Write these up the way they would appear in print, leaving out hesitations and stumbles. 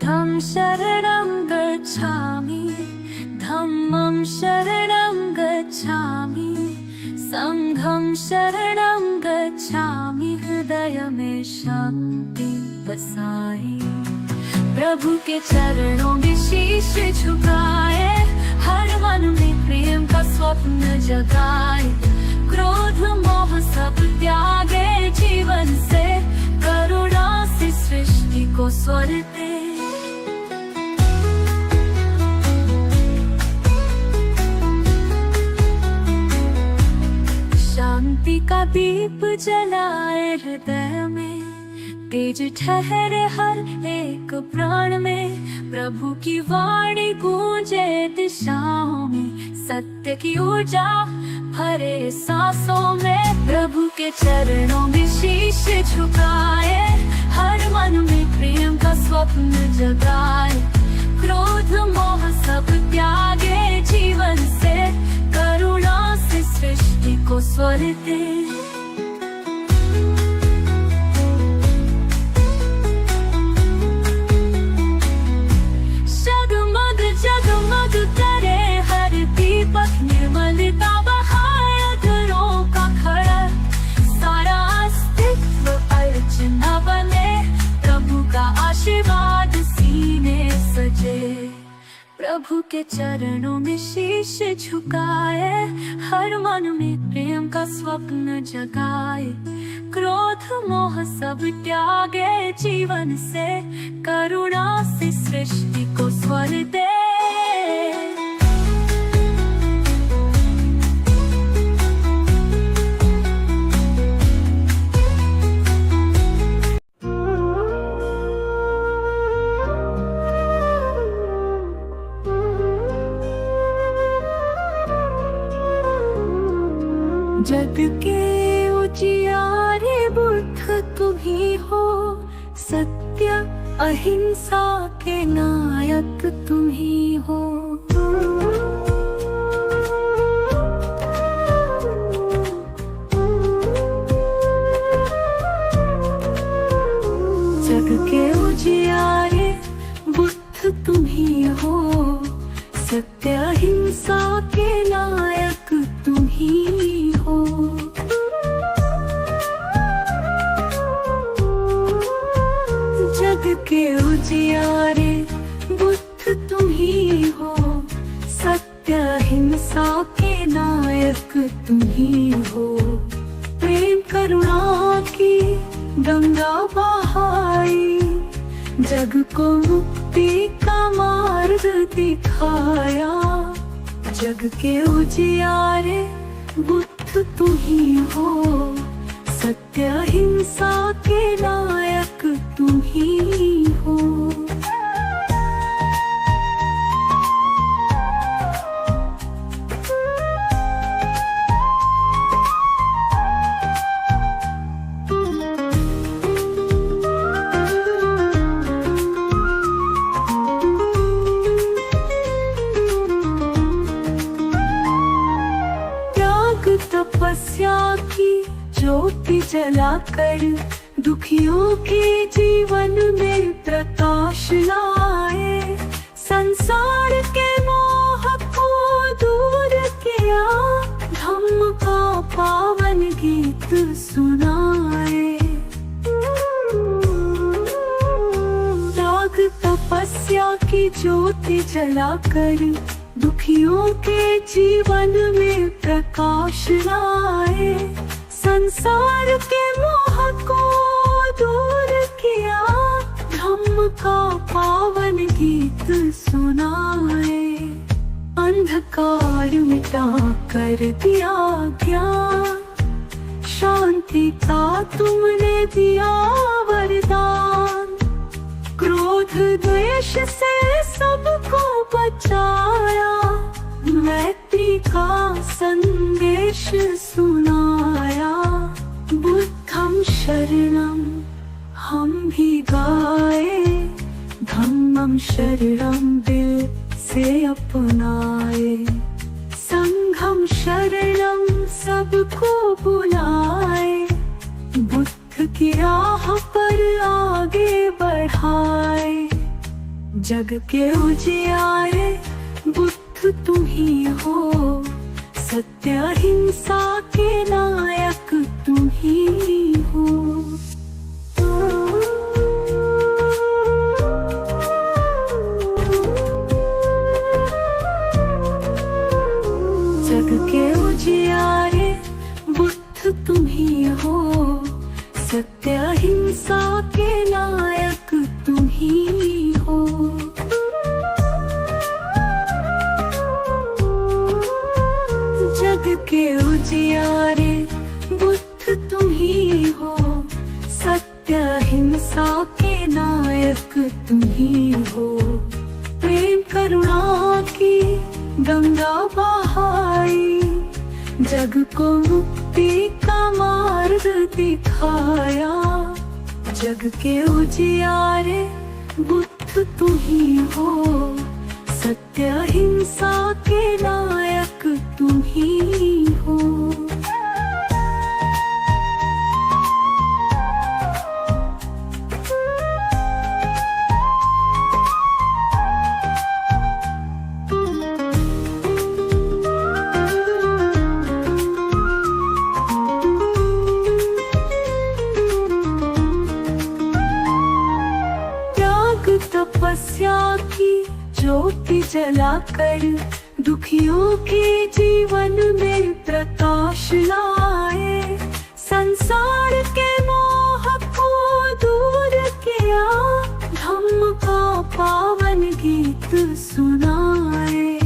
बुद्धं शरणं गच्छामि, धम्मं शरणं गच्छामि, संघं शरणं गच्छामि। हृदय में शांति बसाए, प्रभु के चरणों में शीश झुकाए, हर मन में प्रेम का स्वप्न जगाए। क्रोध मोह सब त्यागे जीवन से, करुणा से सृष्टि को स्वर दे। शांति का दीप जलाए हृदय में, तेज ठहरे हर एक प्राण में। प्रभु की वाणी गूंजे दिशाओं में, सत्य की ऊर्जा भरे सांसों में। प्रभु के चरणों में शीश झुकाए, हर मन में प्रेम का स्वप्न जगाए। क्रोध मोह सब त्यागे जीवन से, करुणा से सृष्टि को स्वर दे। जगमग जगमग करे हर दीपक, निर्मलता बहाए अधरों का खड़ा। सारा अस्तित्व अर्चना बने, प्रभु का आशीर्वाद सीने सजे। प्रभु के चरणों में शीश झुकाए, हर मन में प्रेम का स्वप्न जगाए। क्रोध मोह सब त्यागे जीवन से, करुणा से सृष्टि को स्वर दे। जग के उजियारे बुद्ध तुम ही हो, सत्य अहिंसा के नायक तुम ही हो। जग के उजियारे बुद्ध तुम ही हो, सत्य अहिंसा के नायक तुम ही हो। जग के उजियारे बुद्ध तुम ही हो, सत्य अहिंसा के नायक तुम ही हो। प्रेम करुणा की गंगा बहाई, जग को मुक्ति का मार्ग दिखाया। जग के उजियारे बुद्ध तुम ही हो, सत्य अहिंसा के नायक तुम ही हो। तपस्या की ज्योति जलाकर, दुखियों के जीवन में प्रकाश लाए। संसार के मोह को दूर किया, धम्म का पावन गीत सुनाए। त्याग तपस्या की ज्योति जलाकर, दुखियों के जीवन में प्रकाश लाए। संसार के मोह को दूर किया, धम्म का पावन गीत सुनाए। अंधकार मिटा कर दिया ज्ञान, शांति का तुमने दिया वरदान। क्रोध द्वेष से सबको बचाया, मैत्री का संदेश सुनाया। बुद्धं शरणं हम भी गाए, धम्मं शरणं दिल से अपनाए। संघं शरणं सबको बुलाए, बुद्ध की राह पर आगे बढ़ाए। जग के उजियारे बुद्ध तुम ही हो, सत्य अहिंसा के नायक तुम ही हो। जग के उजियारे बुद्ध तुम ही हो, सत्य अहिंसा के नायक तुम ही हो। जग के उजियारे बुद्ध तुम ही हो, सत्य अहिंसा के नायक तुम ही हो। प्रेम करुणा की गंगा बहाई, जग को मुक्ति का मार्ग दिखाया। जग के उजियारे बुद्ध तुम ही हो, सत्य अहिंसा के नायक तुम ही हो। तपस्या की ज्योति जलाकर दुखियों के जीवन में प्रकाश लाए। संसार के मोह को दूर किया, धम्म का पावन गीत सुनाए।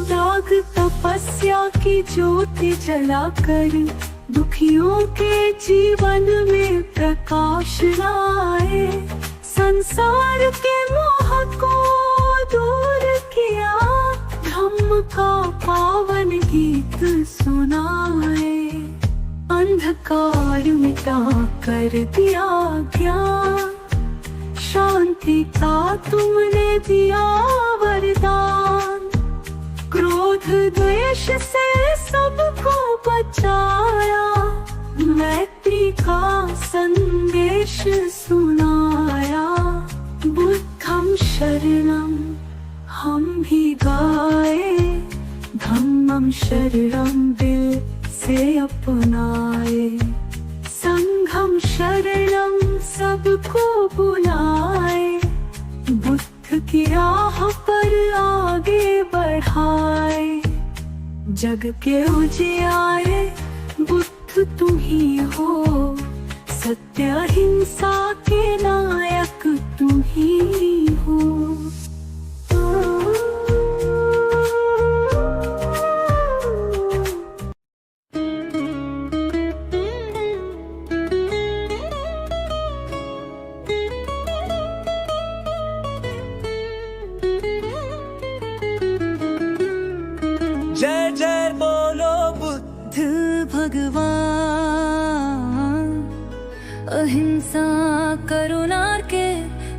त्याग तपस्या की ज्योति जलाकर दुखियों के जीवन में प्रकाश लाए। संसार के मोह को दूर किया, धम्म का पावन गीत सुनाए। अंधकार मिटा कर दिया ज्ञान, शांति का तुमने दिया वरदान। क्रोध द्वेष से सबको बचाया, मैत्री का संदेश सुनाया। बुद्धं शरणं हम भी गाए, धम्मं शरणं दिल से अपनाए। संघं शरणं सबको बुलाए, बुद्ध की राह पर आगे बढ़ाए। जग के उजियारे बुद्ध तुम ही हो, सत्य अहिंसा के नायक तुम ही हो। जय जय बोलो बुद्ध भगवान, अहिंसा करुणा के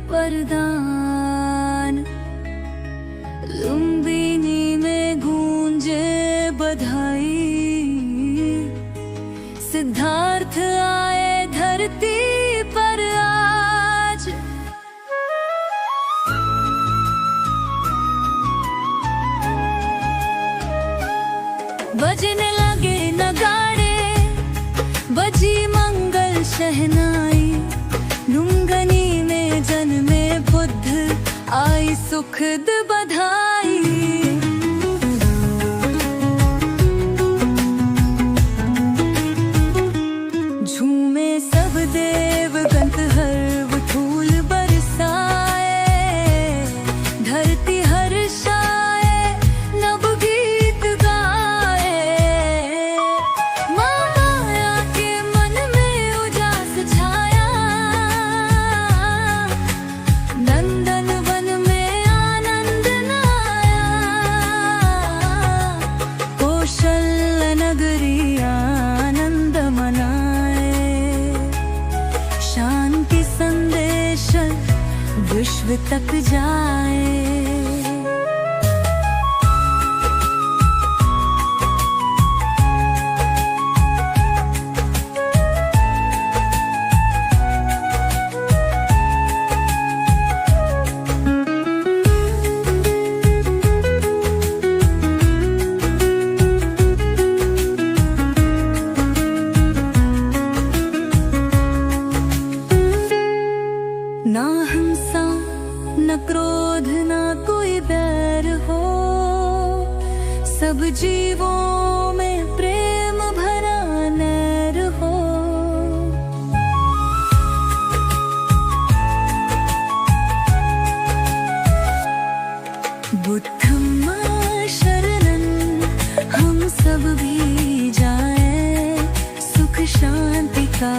वरदान। लुम्बिनी में गूंजे बधाई, सिद्धार्थ आए धरती पर आज। बजने लगे नगाड़े, बजी मंगल शहनाई। लुम्बिनी में जन्मे बुद्ध, आई सुखद बधाई। झूमे सब देवगण हर्ष फूल बरसाए। धरती हर्षाए, नव गीत गाए। माया के मन में उजास छाया, नंदन वन में आनंद नाया। कौशल नगरी आनंद मनाए, शांति संदेश विश्व तक जाए। सब जीवों में प्रेम भरा नैर हो। बुद्धम्मा शरणं हम सब भी जाए, सुख शांति का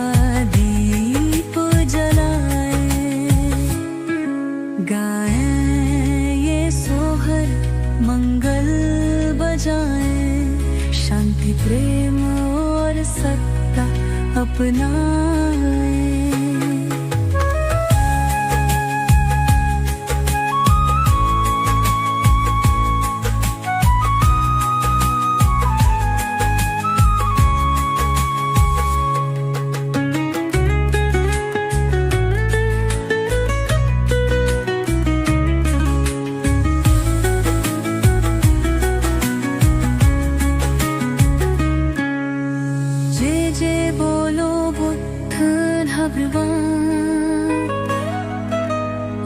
दीप जलाए। गाए ये सोहर मंगल बजाए, शांति प्रेम और सत्ता अपनाए।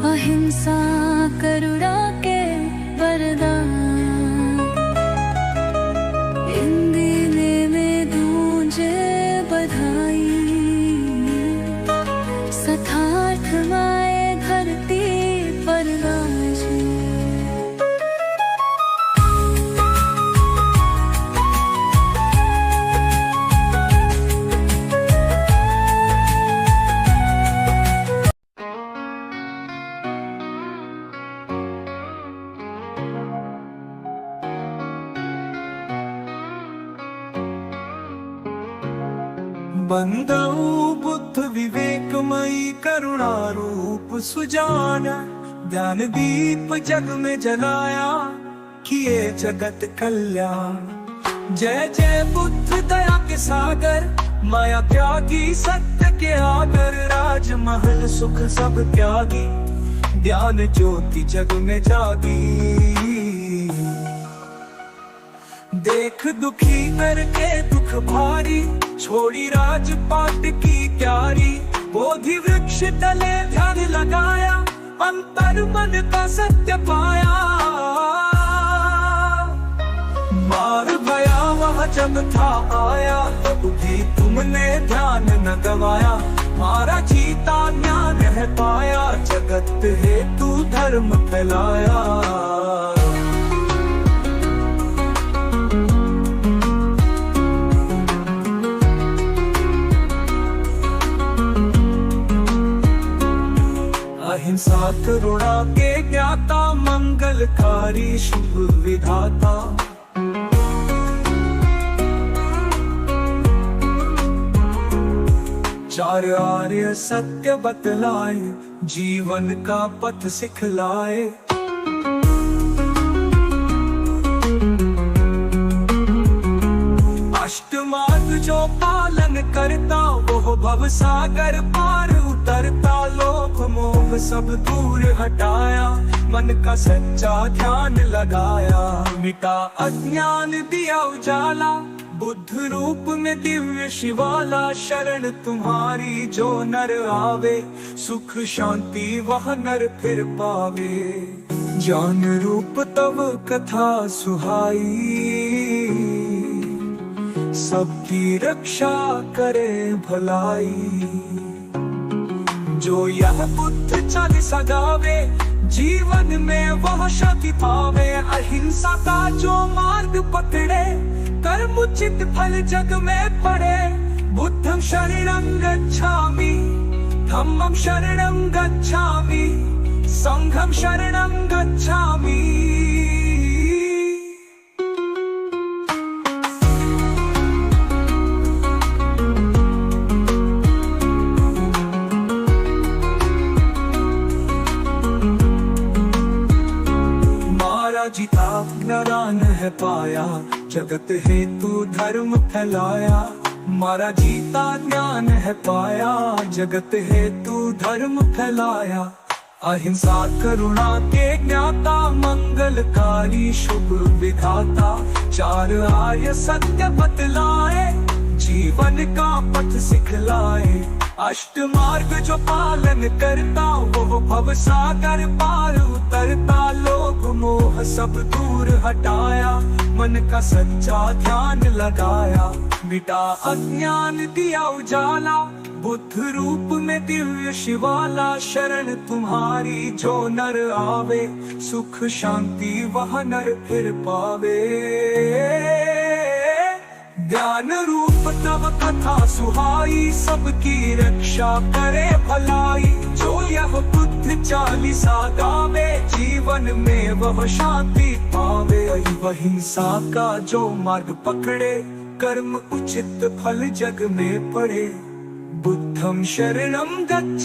अहिंसा करुणा के वरदान, इंदिने में गूंजे बधाई। सतार्थ माए धरती पर गाजे। बंदऊ बुद्ध विवेकमयी करुणा रूप सुजाना, ज्ञान दीप जग में जलाया, किए जगत कल्याण। जय जय बुद्ध दया के सागर, माया त्यागी सत्य के आगर। राजमहल सुख सब त्यागी, ज्ञान ज्योति जग में जागी। देख दुखी करके दुख भारी, छोड़ी राजपाट की क्यारी। बोधि वृक्ष तले ध्यान लगाया, अंतर मन का सत्य पाया। मार भयावह जब था आया, तब भी तुमने ध्यान न गवाया। मारा जीता ज्ञान है पाया, जगत हेतु धर्म फैलाया। अहिंसा करुणा के ज्ञाता, मंगलकारी शुभ विधाता। चार आर्य सत्य बतलाए, जीवन का पथ सिखलाए। अष्टमार्ग जो पालन करता, वो भव सागर पार उतरता। लोभ मोह सब दूर हटाया, मन का सच्चा ध्यान लगाया। मिटा अज्ञान दिया उजाला, बुद्ध रूप में दिव्य शिवाला। शरण तुम्हारी जो नर आवे, सुख शांति वह नर फिर पावे। ज्ञान रूप तब कथा सुहाई, सबकी रक्षा करे भलाई। जो यह बुद्ध चालीसा गावे, जीवन में वह शांति पावे। अहिंसा का जो मार्ग पकड़े, कर्म उचित फल जग में पड़े। बुद्धं शरणं गच्छामि, धम्मं शरणं गच्छामि, संघं शरणं गच्छामि। जीता ज्ञान है पाया, जगत हेतु धर्म फैलाया। मारा जीता ज्ञान है पाया, जगत हेतु धर्म फैलाया। अहिंसा करुणा के ज्ञाता, मंगलकारी शुभ विधाता। चार आर्य सत्य बतलाए, जीवन का पथ सिखलाए। अष्ट मार्ग जो पालन करता वो भव सागर पार उतरता। लोभ मोह सब दूर हटाया, मन का सच्चा ध्यान लगाया। मिटा अज्ञान दिया उजाला, बुद्ध रूप में दिव्य शिवाला। शरण तुम्हारी जो नर आवे, सुख शांति वह नर फिर पावे। ज्ञान रूप तब कथा सुहाई, सबकी रक्षा करे भलाई। जो यह बुद्ध चालीसा गावे, जीवन में वह शांति पावे। अहिंसा का जो मार्ग पकड़े, कर्म उचित फल जग में पड़े। बुद्धं शरणं गच्छ।